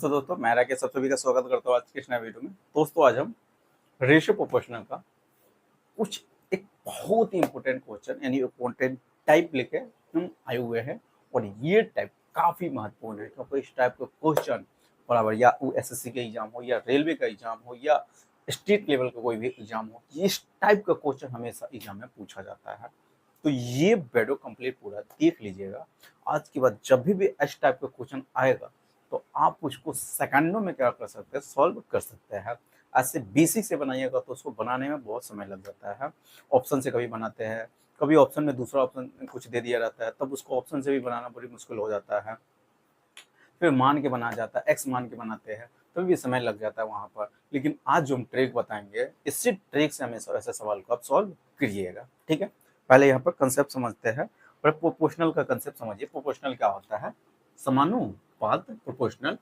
नमस्ते दोस्तों, मैं राकेश सब सभी का स्वागत करता हूँ आज के इस नए वीडियो में। दोस्तों आज हम रेशियो प्रोपोर्शनल का कुछ एक बहुत ही इंपॉर्टेंट क्वेश्चन यानी इंपॉर्टेंट टाइप लेके हम आए हुए हैं और ये टाइप काफी महत्वपूर्ण है क्योंकि इस टाइप का क्वेश्चन बराबर या वो एसएससी का एग्जाम हो या रेलवे का एग्जाम हो या स्टेट लेवल का कोई भी एग्जाम हो, इस टाइप का क्वेश्चन हमेशा एग्जाम में पूछा जाता है। तो ये वीडियो कंप्लीट पूरा देख लीजिएगा। आज के बाद जब भी इस टाइप का क्वेश्चन आएगा तो आप उसको सेकंडों में क्या कर सकते हैं, सॉल्व कर सकते हैं। ऐसे बेसिक से बनाइएगा तो उसको बनाने में बहुत समय लग जाता है। ऑप्शन से कभी बनाते हैं, कभी ऑप्शन में दूसरा ऑप्शन कुछ दे दिया रहता है, तब उसको ऑप्शन से भी बनाना बड़ी मुश्किल हो जाता है। फिर मान के बनाया जाता है, एक्स मान के बनाते हैं, तभी भी समय लग जाता है वहां पर। लेकिन आज जो हम ट्रिक बताएंगे, इसी ट्रिक से हमें ऐसे सवाल को आप सॉल्व करिएगा। ठीक है, पहले यहाँ पर कंसेप्ट समझते हैं और प्रोपोर्शनल का कंसेप्ट समझिए। प्रोपोर्शनल क्या होता है? समानुपात, प्रोपोर्शनल,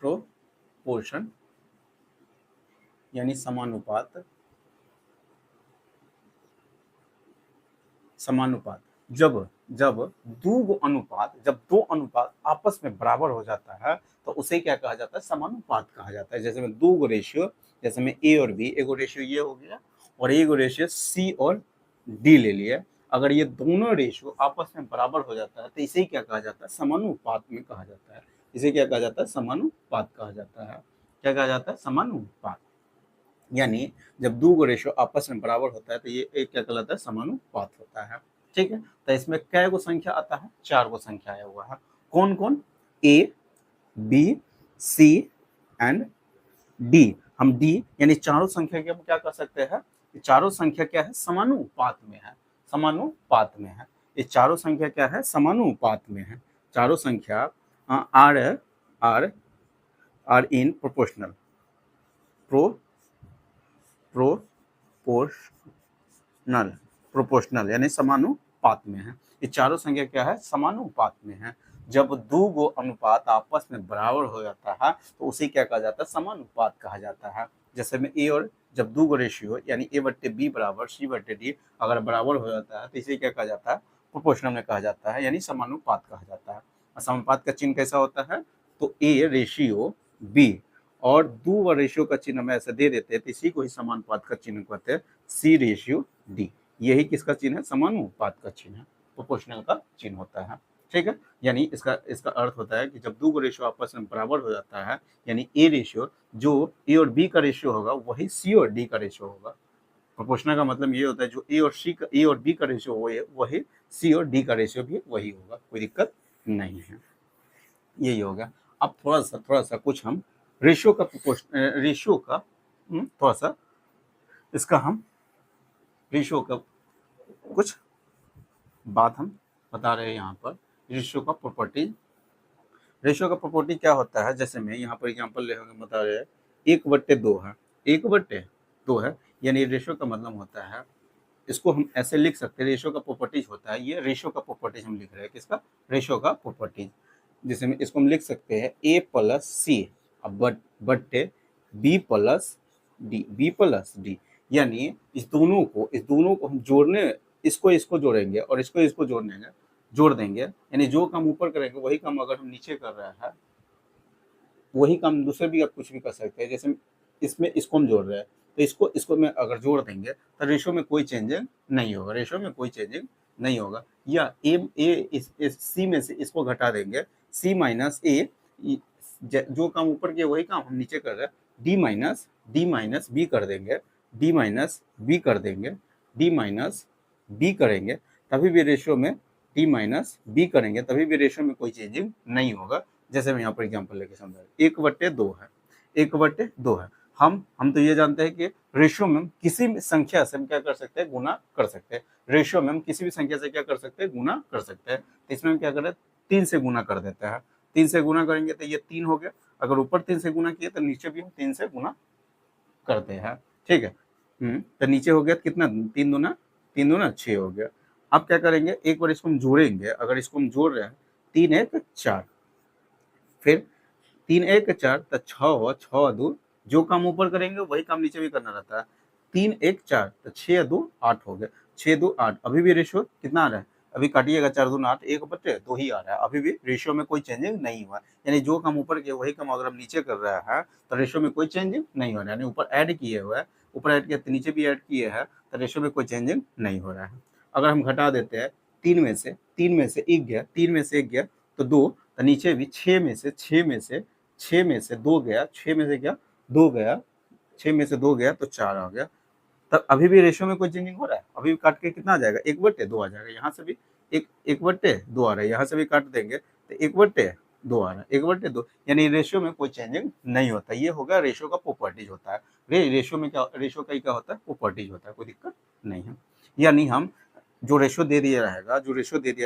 प्रोपोर्शन यानी समानुपात। समानुपात जब जब दो अनुपात आपस में बराबर हो जाता है तो उसे क्या कहा जाता है? समानुपात कहा जाता है। जैसे में दो गो रेशियो, जैसे में ए और बी, एगो रेशियो ये हो गया और एगो रेशियो सी और डी ले लिया। अगर ये दोनों रेशियो आपस में बराबर हो जाता है तो इसे क्या कहा जाता है? समानुपात में कहा जाता है। इसे क्या कहा जाता है? समानुपात कहा जाता है। क्या कहा जाता है? समानुपात। यानी जब दो गो रेशियो आपस में बराबर होता है तो ये एक क्या कहलाता है? समानुपात होता है। ठीक है, तो इसमें कै गो संख्या आता है? 4 गो संख्या आया हुआ है। कौन कौन? ए, बी, सी एंड डी। हम डी यानी चारों संख्या के हम क्या कर सकते हैं? ये चारों संख्या क्या है? समानुपात में है। समानुपात में है। ये चारों संख्या क्या है? समानुपात में है। चारों संख्या are are are in proportional, proportional proportional यानी समानुपात में है। ये चारों संख्या क्या है? समानुपात में है। जब दो गो अनुपात आपस में बराबर हो जाता है तो उसे क्या कहा जाता है? समानुपात कहा जाता है। जैसे में ए और जब दो गो रेशियो यानी ए बट्टे बी बराबर सी बट्टे डी अगर बराबर हो जाता है तो इसे क्या कहा जाता है? प्रोपोर्शनल में कहा जाता है यानी समानुपात कहा जाता है। समानुपात का चिन्ह कैसा होता है? तो ए रेशियो बी और दो रेशियो का चिन्ह हम ऐसे दे देते हैं तो इसी को ही समानुपात का चिन्ह कहते हैं, सी रेशियो डी। यही किसका चिन्ह है? समानुपात का चिन्ह है, प्रोपोर्शनल का चिन्ह होता है। ठीक है, यानी इसका इसका अर्थ होता है कि जब दो रेशियो आपस में बराबर हो जाता है यानी ए रेशियो जो ए और बी का रेशियो होगा वही सी और डी का रेशियो होगा। प्रोपोर्शनल का मतलब ये होता है जो ए और बी का रेशियो वही सी और डी का रेशियो भी वही होगा। कोई दिक्कत नहीं है। यही हो गया। अब थोड़ा सा कुछ हम रेशियो का थोड़ा सा इसका हम रेशियो का कुछ बात हम बता रहे हैं यहाँ पर। रेशियो का प्रॉपर्टी, रेशियो का प्रॉपर्टी क्या होता है? जैसे मैं यहाँ पर एग्जांपल ले बता रहे हैं, 1/2 है, 1/2 है यानी रेशियो का मतलब होता है, इसको हम ऐसे लिख सकते हैं। रेशियो का प्रॉपर्टीज होता है, ये रेशियो का प्रॉपर्टीज हम लिख रहे हैं। किसका? रेशियो का प्रॉपर्टीज। जैसे में इसको हम लिख सकते हैं ए प्लस सी बट्टे बी प्लस डी यानी इस दोनों को हम जोड़ने, इसको जोड़ेंगे और इसको जोड़ देंगे यानी जो काम ऊपर करेंगे वही काम अगर हम नीचे कर रहे हैं वही काम दूसरे भी आप कुछ भी कर सकते हैं। जैसे इसमें इसको हम जोड़ रहे हैं तो इसको में अगर जोड़ देंगे तो रेशियो में कोई चेंजिंग नहीं होगा, रेशियो में कोई चेंजिंग नहीं होगा। या इस सी में से इसको घटा देंगे, सी माइनस ए, जो काम ऊपर किया वही काम हम नीचे कर रहे हैं, डी माइनस बी कर देंगे, डी माइनस बी कर देंगे, डी माइनस बी करेंगे तभी भी रेशियो में, डी माइनस बी करेंगे तभी भी रेशियो में कोई चेंजिंग नहीं होगा। जैसे मैं यहाँ पर एग्जांपल लेके समझा, 1/2 है, 1/2 है। हम तो ये जानते हैं कि रेशियो में हम किसी भी संख्या से हम क्या कर सकते हैं? गुना कर सकते हैं। रेशियो में हम किसी भी संख्या से क्या कर सकते हैं? गुना कर सकते हैं। तो इसमें हम क्या करें? 3 से गुना कर देते हैं। 3 से गुना करेंगे तो ये 3 हो गया। अगर ऊपर 3 से गुना किया तो नीचे भी हम 3 से गुना करते हैं। ठीक है, तो नीचे हो गया कितना? 3 दूना 6 हो गया। अब क्या करेंगे? एक बार इसको हम जोड़ेंगे। अगर इसको हम जोड़ रहे हैं 3 1 4, फिर 3 1 4 तो 6 6 2, जो काम ऊपर करेंगे वही काम नीचे भी करना रहता है। 3 1 4 तो 6 2 8 हो गया, 6 2 8। अभी भी रेशियो कितना आ रहा है? अभी काटिएगा 4 दूना 8, 1/2 ही आ रहा है, अभी भी रेशियो में कोई चेंजिंग नहीं हुआ, यानी जो काम ऊपर किए वही काम अगर हम नीचे कर रहे हैं तो रेशियो में कोई चेंजिंग नहीं हो रहा है, यानी ऊपर ऐड किए हुए हैं, ऊपर ऐड किया तो नीचे भी ऐड किए हैं, तो रेशियो में कोई चेंजिंग नहीं हो रहा है। अगर हम घटा देते हैं 3 में से 1 गया, 3 में से 1 गया तो 2, तो नीचे भी 6 में से 2 गया, 6 में से क्या 2 गया, 6 में से 2 गया तो 4 आ गया, तब अभी भी रेशियो में कोई चेंजिंग हो रहा है, अभी भी काट के कितना आ जाएगा 1/2 आ जाएगा, यहाँ से भी 1/2 आ रहा है, यहाँ से भी काट देंगे तो 1/2 आ रहा है, 1/2, यानी रेशियो में कोई चेंजिंग नहीं होता। ये होगा रेशियो का प्रॉपर्टीज होता है। रेशियो में क्या, रेशियो का क्या होता है, प्रॉपर्टीज होता है, कोई दिक्कत नहीं है। यानी हम जो रेशियो दे दिया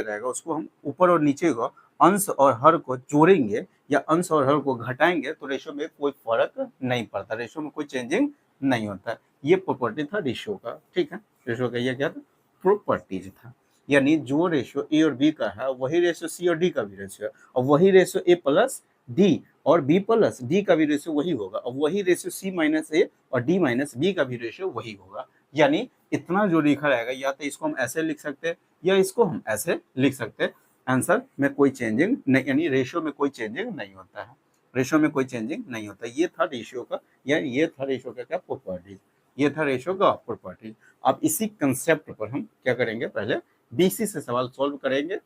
रहेगा उसको हम ऊपर और नीचे को अंश और हर को जोड़ेंगे या अंश और हर को घटाएंगे तो रेशियो में कोई फर्क नहीं पड़ता, रेशियो में कोई चेंजिंग नहीं होता। ये प्रॉपर्टी था रेशियो का, ठीक है, रेशियो का ये क्या था, प्रॉपर्टीज था। यानी जो रेशियो ए और बी का है वही रेशियो सी और डी का भी रेशियो है, और वही रेशियो ए प्लस डी और बी प्लस डी का भी रेशियो वही होगा, और वही रेशियो सी माइनस ए और डी माइनस बी का भी रेशियो वही होगा। यानी इतना जो लिखा रहेगा या तो इसको हम ऐसे लिख सकते हैं या इसको हम ऐसे लिख सकते हैं, आंसर में कोई चेंजिंग नहीं, यानी रेशियो में कोई चेंजिंग नहीं होता है, रेशियो में कोई चेंजिंग नहीं होता। ये था रेशियो का, या ये था रेशियो का क्या, प्रॉपर्टीज, ये था रेशियो का प्रॉपर्टीज। अब इसी कंसेप्ट पर हम क्या करेंगे, पहले बीसी से सवाल सॉल्व करेंगे,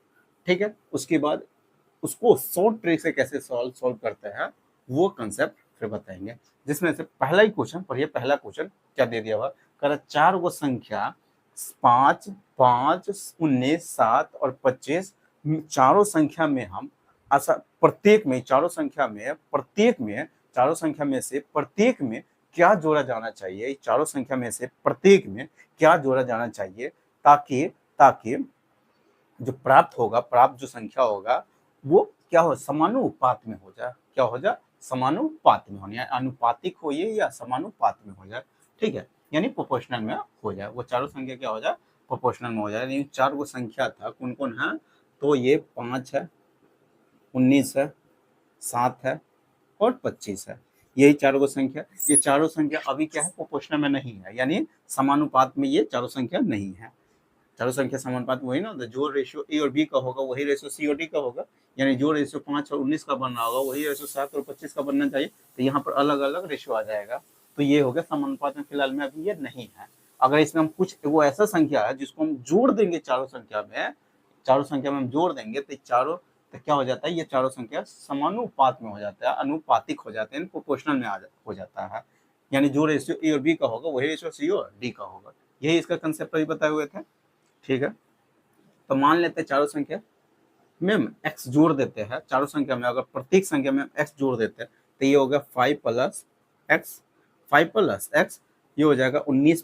ठीक है, उसके बाद उसको शॉर्ट ट्रिक से कैसे सॉल्व करते हैं वो कंसेप्ट फिर बताएंगे। जिसमें से पहला ही क्वेश्चन पढ़िए, पहला क्वेश्चन क्या दे दिया हुआ, कर 4 गो संख्या 5, 5, 19, 7 और 25 चारों संख्या में हम प्रत्येक में से प्रत्येक में क्या जोड़ा जाना चाहिए, चारों संख्या में से प्रत्येक में क्या जोड़ा जाना चाहिए, ताकि ताकि जो प्राप्त जो संख्या होगा वो क्या हो, समानुपात में हो जाए, क्या हो जाए, समानुपात में होने, अनुपातिक हो ये या समानुपात में हो जाए, ठीक है, यानी प्रोपोर्शनल में हो जाए, वो चारों संख्या क्या हो जाए, प्रोपोर्शनल में हो जाए। यानी 4 गो संख्या था, कौन कौन है, तो ये 5 है, 19 है, 7 है और 25 है, यही 4 गो संख्या। ये चारों संख्या अभी क्या है, प्रोपोर्शनल में नहीं है, यानी समानुपात में ये चारों संख्या नहीं है। चारों संख्या समानुपात वही ना, तो जो रेशियो ए और बी का होगा वही रेशियो सी और डी का होगा, यानी जो रेशियो 5 और 19 का बनना होगा वही रेशियो 7 और 25 का बनना चाहिए, तो यहाँ पर अलग अलग रेशियो आ जाएगा, तो ये हो गया समानुपात में। फिलहाल में अभी ये नहीं है। अगर इसमें हम कुछ वो ऐसा संख्या है जिसको हम जोड़ देंगे चारों संख्या में हम जोड़ देंगे तो क्या हो जाता है, ये चारों संख्या समानुपात में हो जाता है, अनुपातिक हो जाते हैं, प्रोपोर्शनल में हो जाता है, यानी जो रेशियो ए और बी का होगा वही रेशियो सी और डी का होगा। यही इसका कंसेप्ट अभी बताए हुए थे, ठीक है। तो मान लेते हैं चारों संख्या में हम x जोड़ देते हैं, चारों संख्या में अगर प्रत्येक संख्या में x जोड़ देते हैं तो ये होगा 5 प्लस x, ये हो जाएगा 19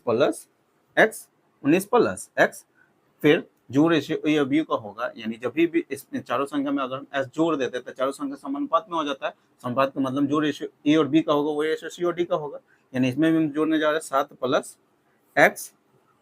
प्लस x, फिर जो रेशियो ए और बी का होगा, यानी जब भी इसमें चारों संख्या में अगर हम s जोड़ देते हैं तो चारों संख्या समानुपात में हो जाता है। समानुपात का मतलब जो रेशियो ए और बी का होगा वही रेशियो सी और डी का होगा, यानी इसमें भी हम जोड़ने जा रहे हैं 7 प्लस x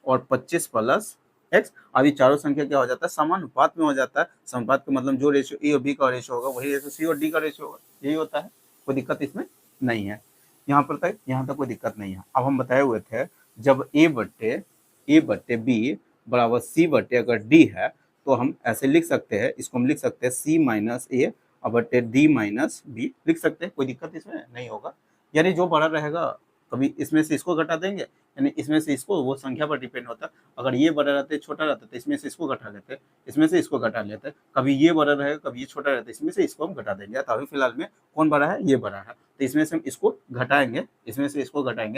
और 25 प्लस x। अभी चारों संख्या क्या हो जाता है, समानुपात में हो जाता है। समानुपात का मतलब जो रेशियो ए और बी का रेशियो होगा वही रेशियो सी और डी का रेशियो होगा, यही होता है, कोई दिक्कत इसमें नहीं है। यहाँ तक कोई दिक्कत नहीं है। अब हम बताए हुए थे जब a बट्टे b बराबर c बट्टे अगर d है तो हम ऐसे लिख सकते हैं, इसको हम लिख सकते हैं c माइनस ए बट्टे d माइनस बी लिख सकते हैं, कोई दिक्कत इसमें नहीं होगा। यानी जो बड़ा रहेगा कभी इसमें से इसको घटा देंगे, यानी इसमें से इसको, वो संख्या पर डिपेंड होता है, अगर ये बड़ा रहता है छोटा रहता है तो इसमें से इसको घटा लेते, इसमें से इसको घटा लेते, कभी ये बड़ा रहेगा कभी ये छोटा रहता है, इसमें से इसको हम घटा देंगे। तो अभी फिलहाल में कौन बड़ा है, ये बड़ा है, तो इसमें से हम इसको घटाएंगे,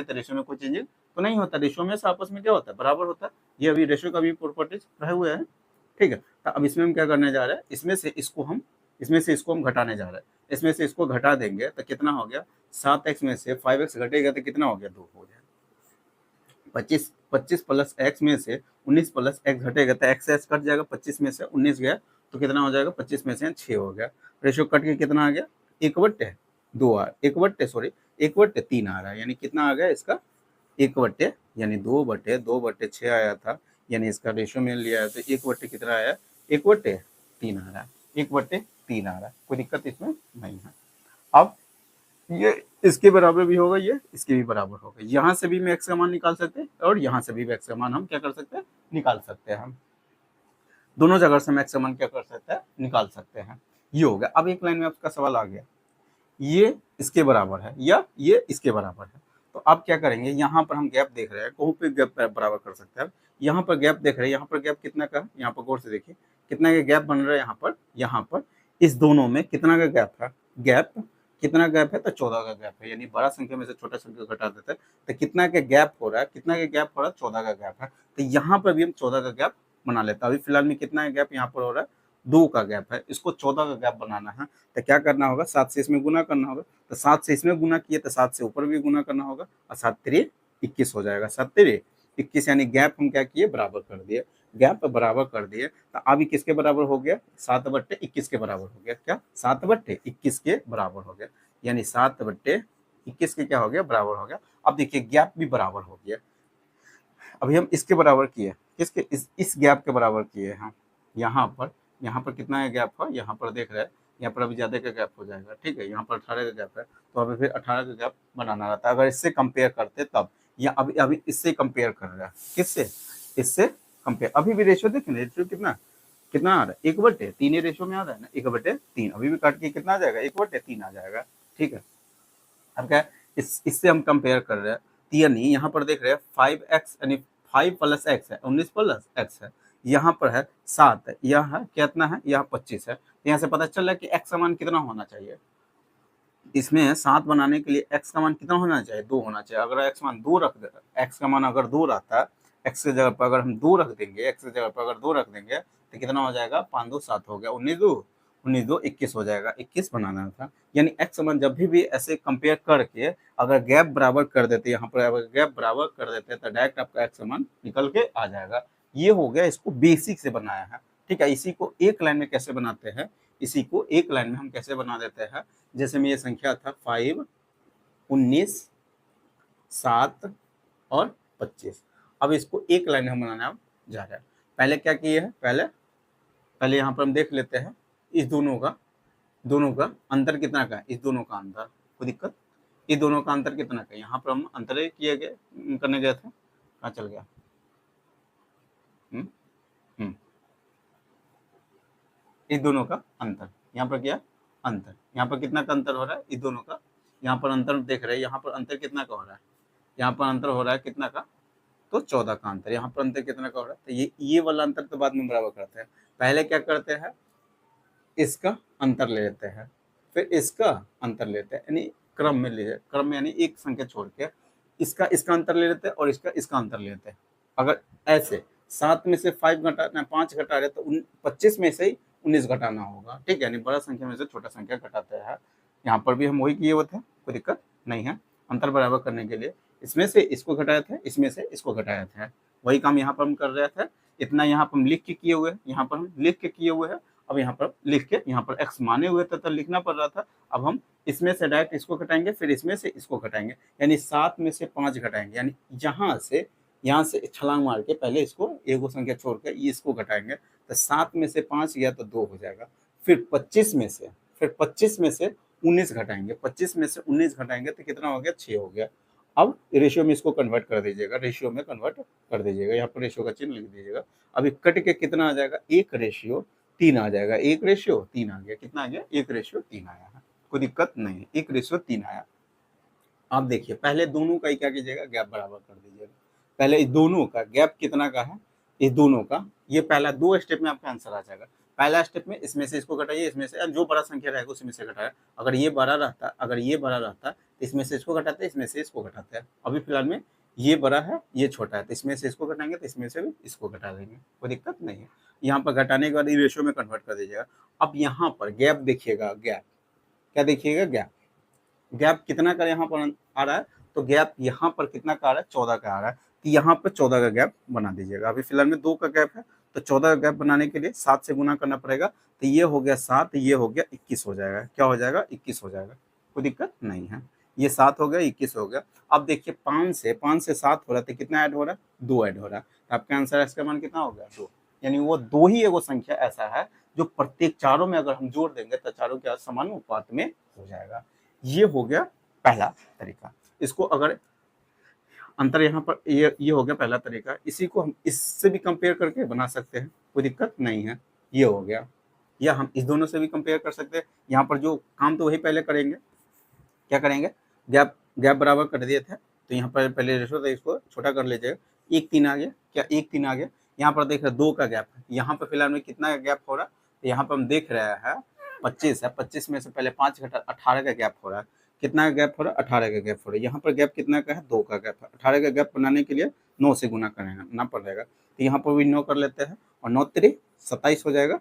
तो रेशियो में कोई चेंजिंग तो नहीं होता, रेशियो में से आपस में क्या होता है, बराबर होता है। ये अभी रेशियो का भी प्रॉपर्टीज रहे हुए हैं, ठीक है। तो अब इसमें हम क्या करने जा रहे हैं, इसमें से इसको हम घटाने जा रहे हैं, इसमें से इसको घटा देंगे तो कितना हो गया, 7x में से 5x घटेगा तो कितना हो गया, 2 हो गया। 25 प्लस x में से 19 प्लस x घटेगा तो x कट जाएगा, 25 में से 19 गया तो कितना हो जाएगा, 25 में से 6 हो गया। रेशियो कट के कितना आ गया, 1/3 आ रहा है, यानी कितना आ गया इसका 1/, यानी 2/6 आया था, यानी इसका रेशियो में लिया है तो 1/, कितना आया, 1/3 आ रहा है, 1/3 आ रहा है, कोई दिक्कत इसमें नहीं है। अब ये इसके बराबर भी होगा, ये इसके भी बराबर होगा, यहाँ से भी मैं x का मान निकाल सकते हैं और यहाँ से भी x का मान हम क्या कर सकते हैं, निकाल सकते हैं हम। दोनों जगह से हम x का मान क्या कर सकते हैं, निकाल सकते हैं। ये हो गया। अब एक लाइन में आपका सवाल आ गया, ये इसके बराबर है या ये इसके बराबर है, तो आप क्या करेंगे, यहाँ पर हम गैप देख रहे हैं, कहूँ पे गैप बराबर कर सकते हैं। यहाँ पर गैप देख रहे हैं, यहाँ पर गैप कितना का है, यहाँ पर गौर से देखिए कितना का गैप बन रहा है, यहाँ पर इस दोनों में कितना का गैप है, गैप कितना गैप है, तो 14 का गैप है, यानी बड़ा संख्या में से छोटा संख्या घटा देते हैं, तो कितना का गैप हो रहा है, कितना का गैप हो रहा है, 14 का गैप है। तो यहाँ पर भी हम 14 का गैप बना लेते हैं। अभी फिलहाल में कितना का गैप यहाँ पर हो रहा है, 2 का गैप है, इसको 14 का गैप बनाना है, तो क्या करना होगा, 7 से इसमें गुना करना होगा, तो 7 से इसमें गुना किए तो 7 से ऊपर भी गुना करना होगा, और 7 3 21 हो जाएगा, 7 3 21, यानी गैप हम क्या किए, बराबर कर दिए, गैप बराबर कर दिए। तो अभी किसके बराबर हो गया, 7/21 के बराबर हो गया, क्या 7/21 के बराबर हो गया, यानी 7/21 के क्या हो गया, बराबर हो गया। अब देखिए गैप भी बराबर हो गया। अभी हम इसके बराबर किए, किसके, इस गैप के बराबर किए हम, यहाँ पर कितना है गैप है, यहाँ पर देख रहे हैं, यहाँ पर अभी ज्यादा का गैप हो जाएगा, ठीक है, यहाँ पर 18 का गैप है, तो अभी फिर 18 का गैप बनाना रहता है। अगर इससे कंपेयर करते तब, या अभी अभी इससे कंपेयर कर रहा है, किससे, इससे कंपेयर, अभी भी रेशियो देखें, रेशियो कितना कितना आ रहा है, 1/3 रेशियो में आ रहा है ना, 1/3, अभी भी काट के कितना आ जाएगा, 1/3 आ जाएगा, ठीक है। अब क्या है, इससे हम कंपेयर कर रहे हैं, तो यानी यहाँ पर देख रहे हैं 5x, यानी 5 + x है, 19 + x है, यहाँ पर है 7, यह है कितना है, यह 25 है। तो यहाँ से पता चल रहा है कि x का मान कितना होना चाहिए, इसमें 7 बनाने के लिए x का मान कितना होना चाहिए, 2 होना चाहिए। अगर x मान 2 रख दे, x का मान अगर 2 रहता है, x की जगह पर अगर हम 2 रख देंगे, x की जगह पर अगर 2 रख देंगे तो कितना हो जाएगा, 5 2 7 हो गया, 19 2 21 हो जाएगा, 21 बनाना था। यानी x मान जब भी ऐसे कंपेयर करके अगर गैप बराबर कर देते, यहाँ पर अगर गैप बराबर कर देते तो डायरेक्ट आपका x मान निकल के आ जाएगा। ये हो गया, इसको बेसिक से बनाया है, ठीक है। इसी को एक लाइन में कैसे बनाते हैं, इसी को एक लाइन में हम कैसे बना देते हैं, जैसे में ये संख्या था 5 19 7 और 25। अब इसको एक लाइन में हम बनाना जा रहे हैं। पहले क्या किए हैं, पहले यहाँ पर हम देख लेते हैं इस दोनों का अंतर कितना का है, इस दोनों का अंतर, कोई दिक्कत, इस दोनों का अंतर कितना का, यहाँ पर हम अंतर किए गए करने गए थे, कहाँ चल गया, इस दोनों का अंतर, यहाँ पर क्या अंतर, यहाँ पर कितना का अंतर हो रहा है, इस दोनों का, यहाँ पर अंतर देख रहे हैं, यहाँ पर अंतर कितना का हो रहा है, यहाँ पर अंतर हो रहा है कितना का, तो 14 का अंतर, यहाँ पर अंतर कितना का हो रहा है, तो ये वाला अंतर तो बाद में बराबर करते हैं। पहले क्या करते हैं, इसका अंतर ले लेते हैं, फिर इसका अंतर लेते हैं, यानी क्रम में ले, क्रम में यानी एक संख्या छोड़ के इसका अंतर ले लेते हैं और इसका अंतर ले लेते हैं। अगर ऐसे 7 में से 5 घटा रहे तो 25 में से ही 19 घटाना होगा, ठीक है, यानी बड़ा संख्या में से छोटा संख्या घटाते हैं। यहाँ पर भी हम वही किए हुए थे, कोई दिक्कत नहीं है। अंतर बराबर करने के लिए इसमें से इसको घटाए थे, इसमें से इसको घटाए थे, वही काम यहाँ पर हम कर रहे थे। इतना यहाँ पर हम लिख के किए हुए, यहाँ पर हम लिख के किए हुए हैं। अब यहाँ पर लिख के, यहाँ पर x माने हुए थे तो लिखना पड़ रहा था। अब हम इसमें से डायरेक्ट इसको घटाएंगे, फिर इसमें से इसको घटाएंगे, यानी 7 में से 5 घटाएंगे, यानी यहाँ से छलांग मार के पहले इसको एक संख्या छोड़ के इसको घटाएंगे, तो 7 में से 5 गया तो 2 हो जाएगा। फिर 25 में से 19 घटाएंगे, 25 में से 19 घटाएंगे तो कितना हो गया, 6 हो गया। अब रेशियो में इसको कन्वर्ट कर दीजिएगा, रेशियो में कन्वर्ट कर दीजिएगा, यहाँ पर रेशियो का चिन्ह लिख दीजिएगा। अभी कट के कितना आ जाएगा, 1:3 आ जाएगा, 1:3 आ गया, कितना आ गया, 1:3 आया है, कोई दिक्कत नहीं, 1:3 आया। आप देखिए पहले दोनों का ही क्या कीजिएगा, गैप बराबर कर दीजिएगा। पहले इस दोनों का गैप कितना का है, इस दोनों का, ये पहला 2 स्टेप में आपका आंसर आ जाएगा। पहला स्टेप में इसमें से इसको घटाइए, इसमें से जो बड़ा संख्या रहेगा उसमें से घटाया। अगर ये बड़ा रहता इसमें से इसको घटाते, इसमें से इसको घटाते हैं। अभी फिलहाल में ये बड़ा है, ये छोटा है, तो इसमें से इसको घटाएंगे तो इसमें से भी इसको घटा देंगे, कोई दिक्कत नहीं है। यहाँ पर घटाने के बाद रेशियो में कन्वर्ट कर दीजिएगा। अब यहाँ पर गैप देखिएगा, गैप क्या देखिएगा, गैप कितना का यहाँ पर आ रहा है, तो गैप यहाँ पर कितना का आ रहा है, 14 का आ रहा है, तो यहाँ पर 14 का गैप बना दीजिएगा। अभी फिलहाल में 2 का गैप है, तो 14 का गैप बनाने के लिए 7 से गुना करना पड़ेगा, तो ये हो गया 7, ये हो गया 21 हो जाएगा, क्या हो जाएगा, 21 हो जाएगा, कोई दिक्कत नहीं है। ये 7 हो गया, 21 हो गया। अब देखिए 5 से 7 हो रहा है, तो कितना ऐड हो रहा है, 2 ऐड हो रहा है, तो आपका आंसर इसका मान कितना हो गया, 2। यानी वो 2 ही एगो संख्या ऐसा है जो प्रत्येक चारों में अगर हम जोड़ देंगे तो चारों के समानुपात में हो जाएगा। ये हो गया पहला तरीका। इसको अगर अंतर यहाँ पर ये हो गया पहला तरीका। इसी को हम इससे भी कंपेयर करके बना सकते हैं, कोई दिक्कत नहीं है। ये हो गया, या हम इस दोनों से भी कंपेयर कर सकते हैं। यहाँ पर जो काम तो वही पहले करेंगे, क्या करेंगे, गैप गैप बराबर कर दिए थे, तो यहाँ पर पहले रेशो था, इसको छोटा कर लीजिएगा, 1-3 आ गया, क्या 1-3 आ गया। यहाँ पर देख रहे 2 का गैप है, यहाँ पर फिलहाल में कितना गैप हो रहा है, तो यहाँ पर हम देख रहे हैं 25 है, 25 में से पहले 5 घटा 18 का गैप हो रहा है। कितना का गैप हो रहा है, 18 का गैप हो रहा है। यहाँ पर गैप कितना का है, 2 का गैप है। 18 का गैप बनाने के लिए 9 से गुना करना पड़ेगा, तो यहाँ पर भी 9 कर लेते हैं, और 9 3 27 हो जाएगा,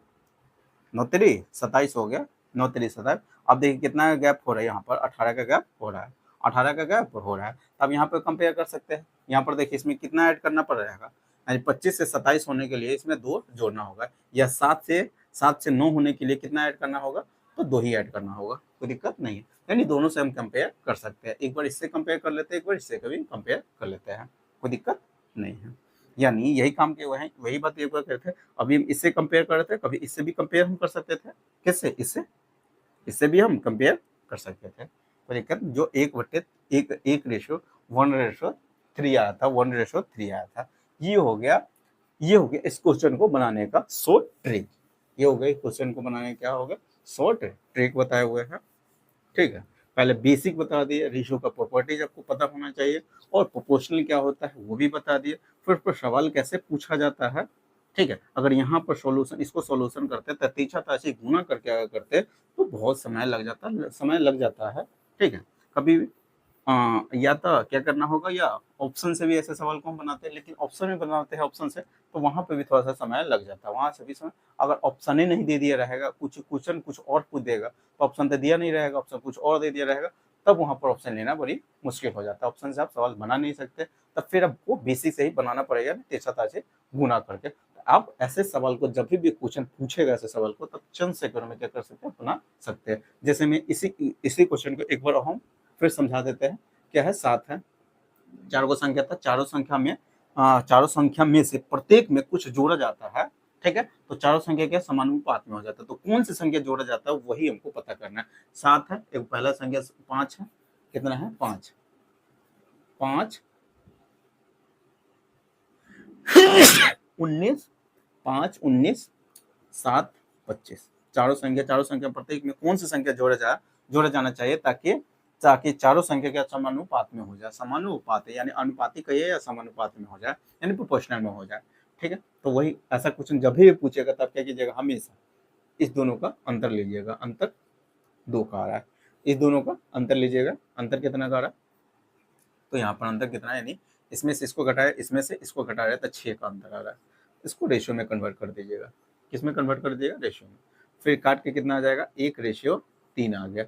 9 3 27 हो गया, 9 3 27। अब देखिए कितना गैप हो रहा है, यहाँ पर 18 का गैप हो रहा है, 18 का गैप हो रहा है। अब यहाँ पर कंपेयर कर सकते हैं। यहाँ पर देखिए इसमें कितना ऐड करना पड़ रहेगा, यानी 25 से 27 होने के लिए इसमें 2 जोड़ना होगा, या 7 से 9 होने के लिए कितना ऐड करना होगा, तो 2 ही ऐड करना होगा, कोई दिक्कत नहीं है। यानी दोनों से हम कंपेयर कर सकते हैं, एक बार इससे कंपेयर कर लेते हैं, एक बार इससे कभी कंपेयर कर लेते हैं, कोई दिक्कत नहीं है। यानी यही काम के वही बात एक बार करते थे। अभी हम इससे कंपेयर कर रहे थे, कभी इससे भी कंपेयर हम कर सकते थे। किससे, इससे भी हम कंपेयर कर सकते थे, कोई दिक्कत। जो 1/1 रेशो 1/3 आया था, 1/3 आया था। ये हो गया इस क्वेश्चन को बनाने का शॉर्ट ट्रिक। ये हो गया क्वेश्चन को बनाने क्या होगा, शॉर्ट ट्रिक बताए हुए हैं, ठीक है। पहले बेसिक बता दिए, रेशियो का प्रॉपर्टीज आपको पता होना चाहिए, और प्रोपोर्शनल क्या होता है वो भी बता दिए। फिर पर सवाल कैसे पूछा जाता है, ठीक है। अगर यहाँ पर इसको सॉल्यूशन करते, ततीछा ताशी गुना करके अगर करते, तो बहुत समय लग जाता है, ठीक है। कभी या तो क्या करना होगा, या ऑप्शन से भी ऐसे सवाल को हम बनाते हैं, लेकिन ऑप्शन में बनाते हैं ऑप्शन से, तो वहां पे भी थोड़ा सा समय लग जाता है, वहां से भी समय। अगर ऑप्शन ही नहीं दे दिया रहेगा, कुछ क्वेश्चन कुछ और पूछ देगा, तो ऑप्शन तो दिया नहीं रहेगा, ऑप्शन कुछ और दे दिया रहेगा, तब वहां पर ऑप्शन लेना बड़ी मुश्किल हो जाता है। ऑप्शन से आप सवाल बना नहीं सकते, तब फिर आपको बेसिक से ही बनाना पड़ेगा, तेरछता से गुना करके। आप ऐसे सवाल को जब भी क्वेश्चन पूछेगा ऐसे सवाल को, तब चंद सेकंड में क्या कर सकते हैं, बना सकते हैं। जैसे मैं इसी क्वेश्चन को एक बार हम फिर समझा देते हैं। क्या है, 7 है, चार को संख्या था, चारों संख्या में से प्रत्येक में कुछ जोड़ा जाता है, ठीक है। तो चारों संख्या क्या समानुपात में हो जाता है, तो कौन सी संख्या जोड़ा जाता है वही हमको पता करना है। 7 है, एक पहला संख्या 5 है, कितना है 5, 19, 5 19 7 25। चारों संख्या प्रत्येक में कौन सी संख्या जोड़ा जाना चाहिए, ताकि चारों संख्या के समानुपात में हो जाए। समानुपात यानी अनुपाती कहिए या समानुपात में हो जाए, यानी प्रोपोर्शनल में हो जाए, ठीक है। तो वही ऐसा क्वेश्चन जब भी पूछेगा, तब क्या कीजिएगा, हमेशा इस दोनों का अंतर लीजिएगा। अंतर 2 का आ रहा है, इस दोनों का अंतर लीजिएगा, अंतर कितना का आ रहा है, तो यहाँ पर अंतर कितना है, यानी इसमें से इसको घटाया, इसमें से इसको घटा रहा है, तो 6 का अंतर आ रहा है। इसको रेशियो में कन्वर्ट कर दीजिएगा, किसमें कन्वर्ट कर दीजिएगा, रेशियो में। फिर काट के कितना आ जाएगा, 1/3 आ गया।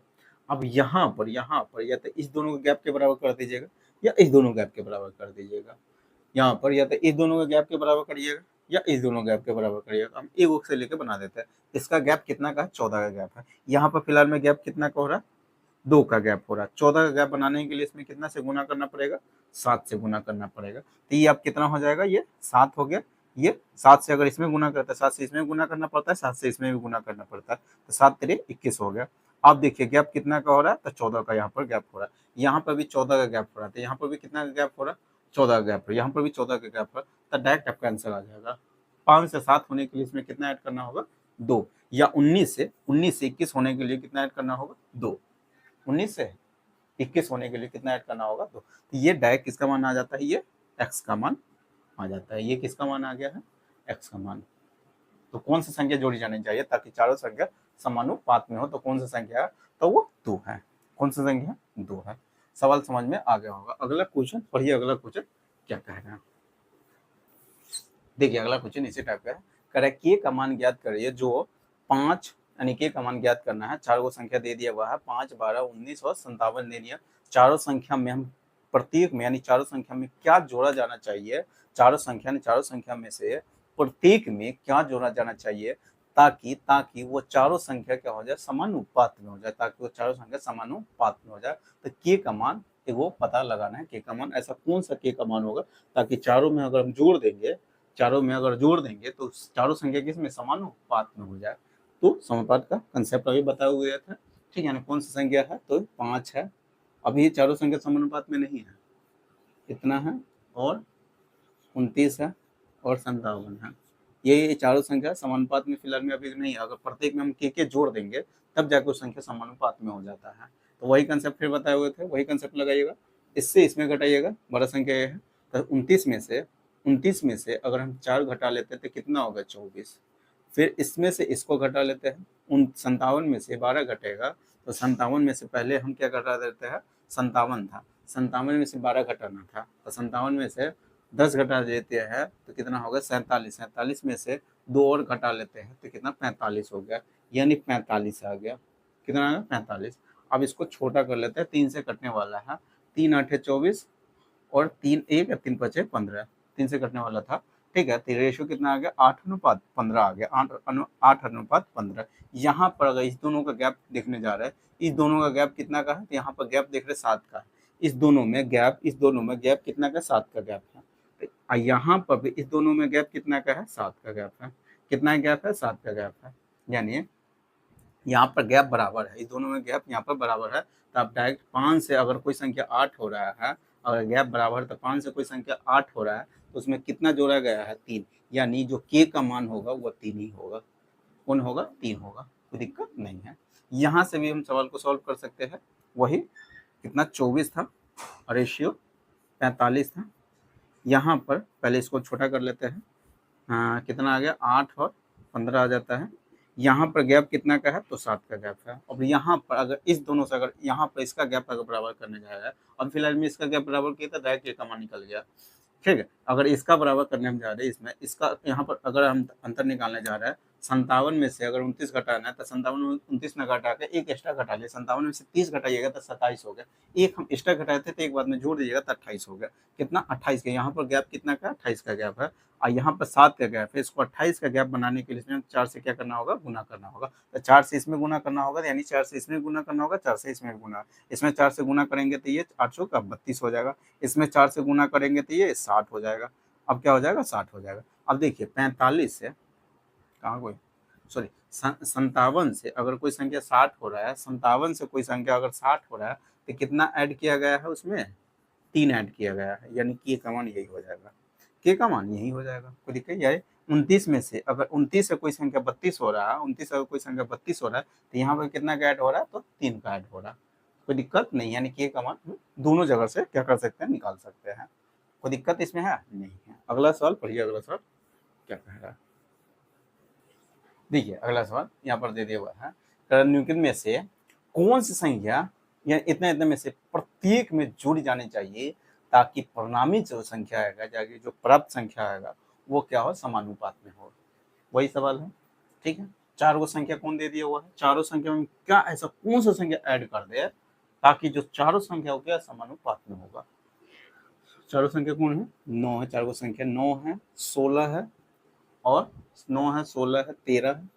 अब यहाँ पर या तो इस दोनों के गैप के बराबर कर दीजिएगा, या इस दोनों गैप के बराबर कर दीजिएगा। यहाँ पर या तो इस दोनों के गैप के बराबर करिएगा, या इस दोनों गैप के बराबर करिएगा। हम एक से लेके बना देते हैं। इसका गैप कितना का है, 14 का गैप है। यहाँ पर फिलहाल में गैप कितना का हो रहा है, 2 का गैप हो रहा है। 14 का गैप बनाने के लिए इसमें कितना से गुना करना पड़ेगा, 7 से गुना करना पड़ेगा। तो ये अब कितना हो जाएगा, ये 7 हो गया। ये 7 से अगर इसमें गुना करता है, 7 से इसमें गुना करना पड़ता है, 7 से इसमें भी गुना करना पड़ता है, तो 7 3 21 हो गया। अब देखिए गैप कितना का हो रहा है, तो 14 का यहाँ पर गैप हो रहा है। यहाँ पर भी 14 का गैप हो रहा है, तो यहाँ पर भी कितना का गैप हो रहा है, 14 का गैप है। यहाँ पर भी 14 का गैप है, तो डायरेक्ट आपका आंसर आ जाएगा। 5 से 7 होने के लिए इसमें कितना ऐड करना होगा, 2। या 19 से 21 होने के लिए कितना ऐड करना होगा, 2। 19 से 21 होने के लिए कितना ऐड करना होगा, तो ये डायरेक्ट किसका मान आ जाता है, ये x का मान आ जाता है। ये किसका मान आ गया है, x का मान। तो कौन सी संख्या जोड़ी जानी चाहिए ताकि चारों संख्या समानुपात में हो, तो कौन सी संख्या है, तो वो 2 है। कौन सी संख्या, 2 है। सवाल समझ में आ गया होगा। अगला क्वेश्चन पढ़िए, अगला क्वेश्चन क्या कह रहा है, देखिए। अगला क्वेश्चन इसी टाइप का है, कह रहा है k का मान ज्ञात करिए, जो 5 यानी k का मान ज्ञात करना है। चार को संख्या दे दिया हुआ है, 5 12 19 और 57 दे दिया। चारों संख्या में हम प्रत्येक में यानी चारों संख्या में क्या जोड़ा जाना चाहिए, चारों संख्या में से प्रत्येक में क्या जोड़ा जाना चाहिए, ताकि वो चारों संख्या क्या हो जाए, समानुपात में हो जाए, ताकि वो चारों संख्या समानुपात में हो जाए। तो k का मान वो पता लगाना है। k का मान ऐसा कौन सा k का मान होगा, ताकि चारों में अगर हम जोड़ देंगे, तो चारों संख्या किसमें, समानुपात में हो जाए। तो समानुपात का कंसेप्ट अभी बताया हुआ था, ठीक है ना। कौन सी संख्या है, तो 5 है। अभी ये चारों संख्या समानुपात में नहीं है, कितना है, और 29 है, और 57 है। ये चारों संख्या समानुपात में फिलहाल में अभी नहीं है। अगर प्रत्येक में हम के जोड़ देंगे तब जाकर वो संख्या समानुपात में हो जाता है। तो वही कंसेप्ट फिर बताए हुए थे, वही कंसेप्ट लगाइएगा। इससे इसमें घटाइएगा, बड़ा संख्या ये है। तो 29 में से अगर हम 4 घटा लेते हैं तो कितना होगा, 24। फिर इसमें से इसको घटा लेते हैं, 57 में से 12 घटेगा, तो 57 में से पहले हम क्या घटा देते हैं, 57 था, 57 में से 12 घटाना था, तो 57 में से 10 घटा देते हैं तो कितना होगा, 47। 47 में से 2 और घटा लेते हैं तो कितना, 45 हो गया, यानी 45 आ गया। कितना आ गया, 45। अब इसको छोटा कर लेते हैं, 3 से कटने वाला है, 3 8 24, और 3 1 3 5 15, 3 से कटने वाला था, ठीक है। तो रेशियो कितना आ गया, 8:15 आ गया, 8:15। यहाँ पर अगर इस दोनों का गैप देखने जा रहे हैं, इस दोनों का गैप कितना का है, तो यहाँ पर गैप देख रहे 7 का है। इस दोनों में गैप कितना का, 7 का गैप है। तो यहाँ पर भी इस दोनों में गैप कितना का है, 7 का गैप है। कितना गैप है, 7 का गैप है। यानी यहाँ पर गैप बराबर है, इस दोनों में गैप यहाँ पर बराबर है। तो आप डायरेक्ट 5 से अगर कोई संख्या 8 हो रहा है, अगर गैप बराबर है तो 5 से कोई संख्या 8 हो रहा है तो उसमें कितना जोड़ा गया है, 3। यानी जो के का मान होगा वो 3 ही होगा। कौन होगा, 3 होगा, कोई दिक्कत नहीं है। यहाँ से भी हम सवाल को सॉल्व कर सकते हैं। वही कितना, 24 था, रेशियो 45 था। यहाँ पर पहले इसको छोटा कर लेते हैं, कितना आ गया, 8 और 15 आ जाता है। यहाँ पर गैप कितना का है, तो 7 का गैप है। अब यहाँ पर अगर इस दोनों से अगर यहाँ पर इसका गैप अगर बराबर करने जा रहा है, अब फिलहाल में इसका गैप बराबर किया था, डायरेक्ट ये का मान निकल गया, ठीक है। अगर इसका बराबर करने हम जा रहे हैं, इसमें इसका यहाँ पर अगर हम अंतर निकालने जा रहे हैं, 57 में से अगर 29 घटाना है तो 57 में 29 न घटा के एक एक्स्ट्रा घटा लिया, 57 में से 30 घटाइएगा तो 27 हो गया। एक हम एक्स्ट्रा घटाए थे तो एक बाद में जोड़ दीजिएगा तो 28 हो गया। कितना, 28 का। यहाँ पर गैप कितना का, 28 का गैप है, और यहाँ पर 7 का गैप है। इसको 28 का गैप बनाने के लिए इसमें 4 से क्या करना होगा, गुना करना होगा। तो 4 से इसमें गुना करना होगा, यानी 4 से इसमें गुना करना होगा, 4 से इसमें गुना। इसमें 4 से गुना करेंगे तो ये 8 का 32 हो जाएगा, इसमें 4 से गुना करेंगे तो ये 60 हो जाएगा। अब क्या हो जाएगा, 60 हो जाएगा। अब देखिए 45 से कहाँ कोई, सॉरी 57 से अगर कोई संख्या 60 हो रहा है, 57 से कोई संख्या अगर 60 हो रहा है तो कितना ऐड किया गया है, उसमें 3 ऐड किया गया है, यानी के का मान यही हो जाएगा, के का मान यही हो जाएगा, कोई दिक्कत है। 29 में से अगर 29 से कोई संख्या 32 हो रहा है, 29 से अगर कोई संख्या 32 हो रहा है तो यहाँ पर कितना का ऐड हो रहा है, तो 3 का ऐड हो रहा है, कोई दिक्कत नहीं। यानी के का मान दोनों जगह से क्या कर सकते हैं, निकाल सकते हैं। कोई दिक्कत इसमें है, नहीं है। अगला सवाल पढ़िए, अगला सवाल क्या कह रहा है, देखिए अगला सवाल यहाँ पर दे दिया हुआ है, निम्नलिखित में से कौन सी संख्या या इतने इतने में से प्रत्येक में जुड़ जानी चाहिए ताकि परिणामी जो संख्या आएगा, जाके जो प्राप्त संख्या आएगा वो क्या हो, समानुपात में हो। वही सवाल है, ठीक है। 4 गो संख्या कौन दे दिया हुआ है, चारों संख्या में क्या ऐसा कौन सा संख्या ऐड कर दे ताकि जो चारों संख्या हो क्या, समानुपात में होगा। चारों संख्या कौन है, 9 है, 4 गो संख्या 9 है, 16 है, और 9 है, 16 है, 13 है,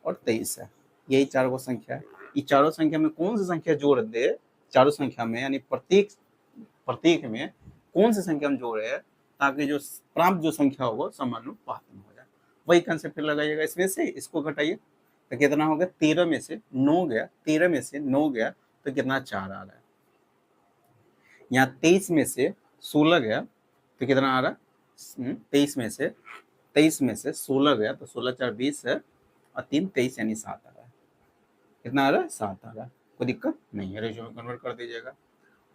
और 23 है। यही 4 गो संख्या है। ये चारों संख्या में कौन सी संख्या जोड़ दे, चारों संख्या में यानी प्रत्येक प्रत्येक में कौन सी संख्या हम जोड़ रहे हैं ताकि जो प्राप्त जो संख्या हो वो समानुपात में हो जाए। वही कंसेप्ट लगाइएगा। इसमें से इसको घटाइए तो कितना हो गया, 13 में से 9 गया, 13 में से 9 गया तो कितना, 4 आ रहा है। यहाँ 23 में से 16 गया तो कितना आ रहा है, 23 में से 16 गया तो 16 4 20 है, और 3 23 यानी 7 आ रहा है। कितना आ रहा है, 7 आ रहा है। कोई दिक्कत नहीं है, रेशियो में कन्वर्ट कर दीजिएगा।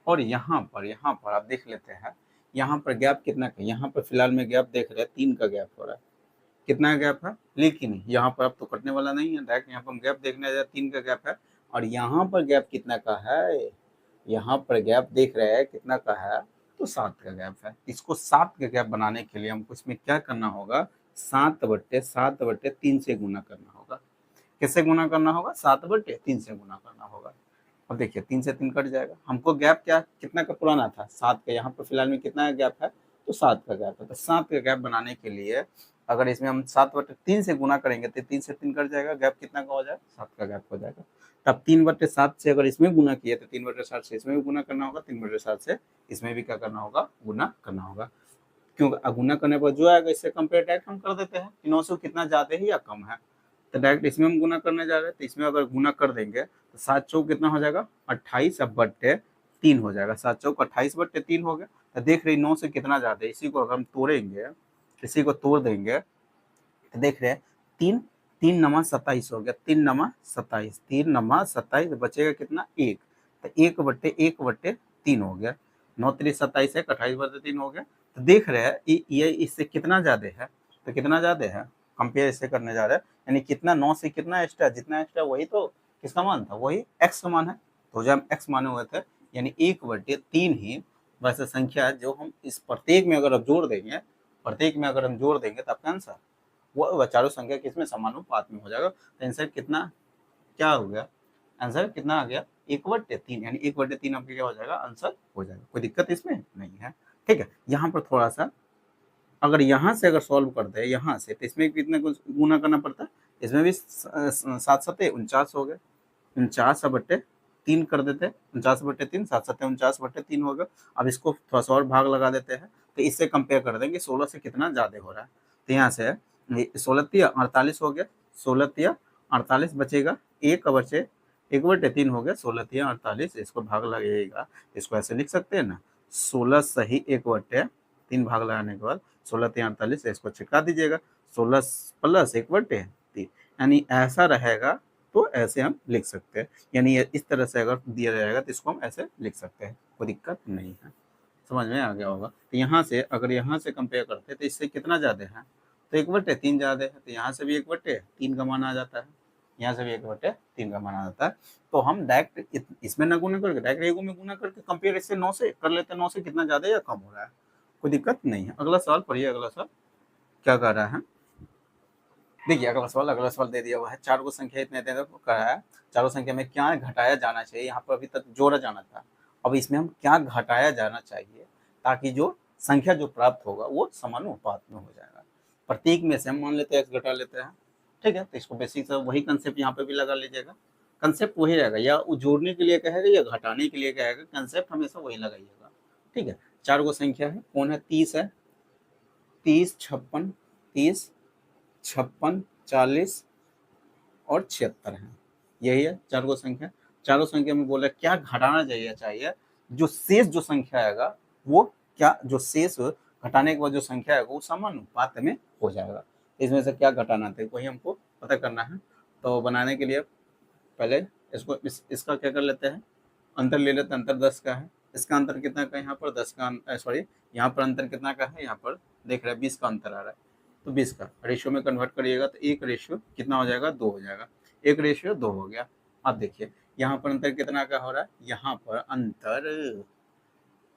और यहाँ पर आप देख लेते हैं, यहाँ पर गैप कितना का, यहाँ पर फिलहाल में गैप देख रहे हैं 3 का गैप हो रहा है। कितना गैप है, लेकिन यहाँ पर अब तो कटने वाला नहीं है, डायरेक्ट यहाँ पर हम गैप देखने जाए 3 का गैप है। और यहाँ पर गैप कितना का है, यहाँ पर गैप देख रहे हैं कितना का है, तो 7 का गैप है। इसको 7 का गैप बनाने के लिए हमको इसमें क्या करना होगा, 7/3 से गुना करना होगा। कैसे गुना करना होगा, 7/3 से गुना करना होगा। अब देखिए 3 से 3 कट जाएगा। हमको गैप क्या कितना का पुराना था, 7 का। यहाँ पर फिलहाल में कितना गैप है, तो 7 का गैप है। तो 7 का गैप बनाने के लिए अगर इसमें हम 7/3 से गुना करेंगे तो 3 से 3 कट जाएगा, गैप कितना का हो जाएगा, 7 का गैप हो जाएगा। तब 3/7 से अगर इसमें गुना किए तो 3/7 से इसमें भी गुना करना होगा, 3/7 से इसमें भी क्या करना होगा, गुना करना होगा। क्योंकि गुना करने पर जो आएगा इससे कंपेयर डायरेक्ट हम कर देते हैं कि 900 कितना ज्यादा है या कम है, तो डायरेक्ट इसमें हम गुना करने जा रहे हैं। तो इसमें अगर गुना कर देंगे तो 7 चौक कितना हो जाएगा, 28/3 हो जाएगा। 7 चौक 28/3 हो गया। तो देख रहे 9 से कितना ज्यादा है, इसी को अगर हम तोड़ेंगे, इसी को तोड़ देंगे तो देख रहे हैं 3, 3 नमा 27 हो गया, 3 नमा 27, 3 नमा 27, बचेगा कितना 1, तो 1/1/3 हो गया, 9 3 27 है, 28/3 हो गया। तो देख रहे हैं ये इससे कितना ज्यादा है, तो कितना ज्यादा है, कंपेयर इससे करने जा रहे हैं, यानी कितना 9 से कितना एक्स्ट्रा, जितना एक्स्ट्रा वही तो किसका मान था, वही x का मान है। तो जब x माने हुए थे यानी 1/3 ही वैसे संख्या है जो हम इस प्रत्येक में अगर अब जोड़ देंगे, प्रत्येक में अगर हम जोड़ देंगे तो आपका आंसर वो चारों संख्या किसमें समानुपात में हो जाएगा। तो आंसर कितना क्या हो गया, आंसर कितना आ गया 1/3, यानी 1/3 आपका क्या हो जाएगा, आंसर हो जाएगा। कोई दिक्कत इसमें नहीं है, ठीक है। यहाँ पर थोड़ा सा अगर यहाँ से अगर सॉल्व करते हैं यहाँ से, तो इसमें कितने कुछ गुना करना पड़ता है, इसमें भी 7×7 = 49 हो गए, 49/3 कर देते हैं, 49/3, 7×7 = 49/3 हो गया। अब इसको थोड़ा सा और भाग लगा देते हैं, तो इससे कंपेयर कर देंगे 16 से कितना ज्यादा हो रहा है। तो यहाँ से 16×3 = 48 हो गया, 16×3 = 48 बचेगा, 1/3 हो गया, 16×3 = 48, इसको भाग लगेगा, इसको ऐसे लिख सकते हैं ना, 16 सही 1/3 भाग लगाने के बाद 16×3 = 48, इसको छिटका दीजिएगा, 16 + 1/3, यानी ऐसा रहेगा। तो ऐसे हम लिख सकते हैं, यानी इस तरह से अगर दिया जाएगा तो इसको हम ऐसे लिख सकते हैं, कोई दिक्कत नहीं है। समझ में आ गया होगा। तो यहाँ से अगर यहाँ से कंपेयर करते हैं तो इससे कितना ज्यादा है, तो 1/3 ज्यादा है, तो यहाँ से भी 1/3 का मान आ जाता है, यहाँ से भी 1/3 का मान आ जाता है। तो हम डायरेक्ट इसमें ना गुना करके डायरेक्ट एगो में गुना करके कंपेयर इससे 9 से कर लेते हैं, 9 से कितना ज्यादा या कम हो रहा है, कोई दिक्कत नहीं है। अगला सवाल पढ़िए, अगला सवाल क्या कर रहा है, देखिए अगला सवाल दे दिया हुआ है, चार को संख्या इतने दे कहा है, चारों संख्या में क्या घटाया जाना चाहिए, यहाँ पर अभी तक जोड़ा जाना था, अब इसमें हम क्या घटाया जाना चाहिए ताकि जो संख्या जो प्राप्त होगा वो समानुपात में हो जाएगा। प्रत्येक में से हम मान लेते हैं x घटा लेते हैं, ठीक है। तो इसको बेसिक से वही कंसेप्ट यहाँ पे भी लगा लीजिएगा, कंसेप्ट वही रहेगा, या जोड़ने के लिए कहेगा या घटाने के लिए कहेगा, कंसेप्ट हमेशा वही लगाइएगा, ठीक है। चार को संख्या है, कौन है, 30 है, 30 56 30 56 40 और 76 है, यही है चार को संख्या। चारों संख्या में बोला क्या घटाना चाहिए, जो शेष जो संख्या आएगा वो क्या, जो शेष घटाने के बाद जो संख्या आएगा वो समानुपात में हो जाएगा। इसमें से क्या घटाना था वही हमको पता करना है। तो बनाने के लिए पहले इसको इसका क्या कर लेते हैं, अंतर ले लेते हैं, अंतर 10 का है, इसका अंतर कितना का, यहाँ पर 10 का, सॉरी यहाँ पर अंतर कितना का है, यहाँ पर देख रहे हैं 20 का अंतर आ रहा है, तो 20 का रेशियो में कन्वर्ट करिएगा तो 1 रेशियो कितना हो जाएगा, 2 हो जाएगा, 1 रेशियो 2 हो गया। अब देखिए यहाँ पर अंतर कितना का हो रहा है, यहाँ पर अंतर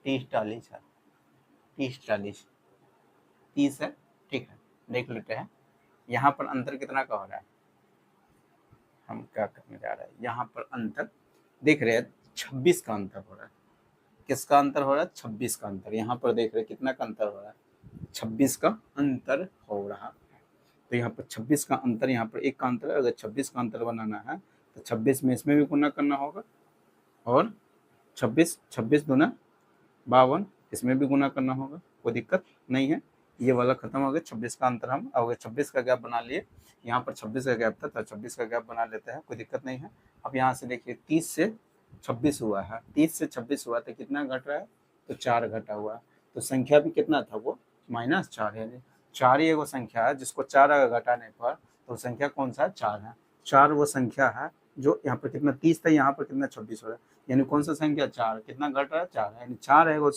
30-40 है, 30 है, ठीक है। देख लेते हैं यहाँ पर अंतर कितना का हो रहा है, हम क्या करने जा रहे हैं, यहाँ पर अंतर देख रहे हैं 26 का अंतर हो रहा है, किसका अंतर हो रहा है, 26 का अंतर, यहाँ पर देख रहे हैं कितना का अंतर हो रहा है, 26 का अंतर हो रहा है। तो यहाँ पर 26 का अंतर, यहाँ पर 1 का अंतर है, अगर 26 का अंतर बनाना है तो 26 में इसमें भी गुना करना होगा, और 26 26 दूना 52 इसमें भी गुना करना होगा, कोई दिक्कत नहीं है। ये वाला खत्म हो गया, 26 का अंतर हम अगर 26 का गैप बना लिए, यहाँ पर 26 का गैप था तो 26 का गैप बना लेते हैं, कोई दिक्कत नहीं है। अब यहाँ से देखिए 30 से 26 हुआ है, 30 से 26 हुआ तो कितना घट रहा है, तो 4 घटा हुआ है, तो संख्या भी कितना था वो -4 है, 4 ही एगो संख्या है जिसको 4 अगर घटाने पर तो संख्या कौन सा है, 4 है, 4 वो संख्या है जो यहाँ पर कितना 30 था, यहाँ पर कितना 26 हो रहा है, यानी कौन सा संख्या 4, कितना घट रहा है 4 है, यानी 4 है वो।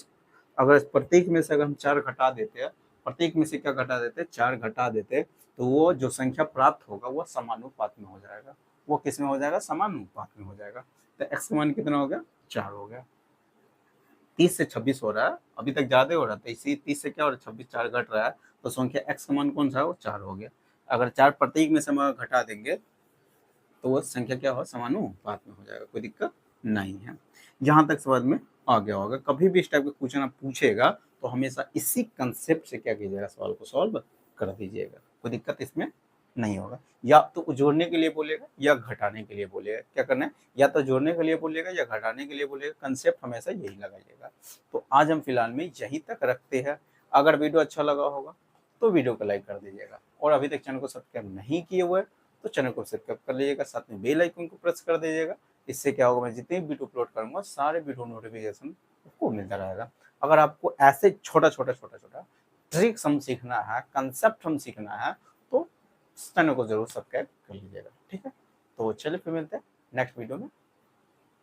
अगर प्रत्येक में से अगर हम 4 घटा देते हैं, प्रत्येक में से क्या घटा देते, 4 घटा देते, तो वो जो संख्या प्राप्त होगा वो समानुपात में हो जाएगा, वो किस में हो जाएगा, समानुपात में हो जाएगा। तो x का मान कितना हो गया, 4 हो गया, 30 से 26 हो रहा है, अभी तक ज्यादा हो रहा था, इसी 30 से क्या हो रहा है 26, 4 घट रहा है, तो संख्या x का मान कौन सा है, वो 4 हो गया। अगर 4 प्रत्येक में से हम घटा देंगे तो वो संख्या क्या हो, समानुपात में हो जाएगा, कोई दिक्कत नहीं है। यहाँ तक समझ में आ गया होगा। कभी भी इस टाइप का क्वेश्चन आप पूछेगा तो हमेशा इसी कंसेप्ट से क्या कीजिएगा, सवाल को सॉल्व कर दीजिएगा, कोई दिक्कत इसमें नहीं होगा। या तो जोड़ने के लिए बोलेगा या घटाने के लिए बोलेगा, क्या करना है, या तो जोड़ने के लिए बोलेगा या घटाने के लिए बोलेगा, कंसेप्ट हमेशा यही लगाइएगा। तो आज हम फिलहाल में यहीं तक रखते हैं। अगर वीडियो अच्छा लगा होगा तो वीडियो को लाइक कर दीजिएगा, और अभी तक चैनल को सब्सक्राइब नहीं किए हुए तो चैनल को सब्सक्राइब कर लीजिएगा, साथ में बेल आइकन को प्रेस कर दीजिएगा। इससे क्या होगा, मैं जितने वीडियो अपलोड करूंगा सारे वीडियो नोटिफिकेशन आपको मिलता रहेगा। अगर आपको ऐसे छोटा छोटा छोटा छोटा ट्रिक्स हम सीखना है, कंसेप्ट हम सीखना है, तो चैनल को जरूर सब्सक्राइब कर लीजिएगा। ठीक है, तो चलिए फिर मिलते हैं नेक्स्ट वीडियो में।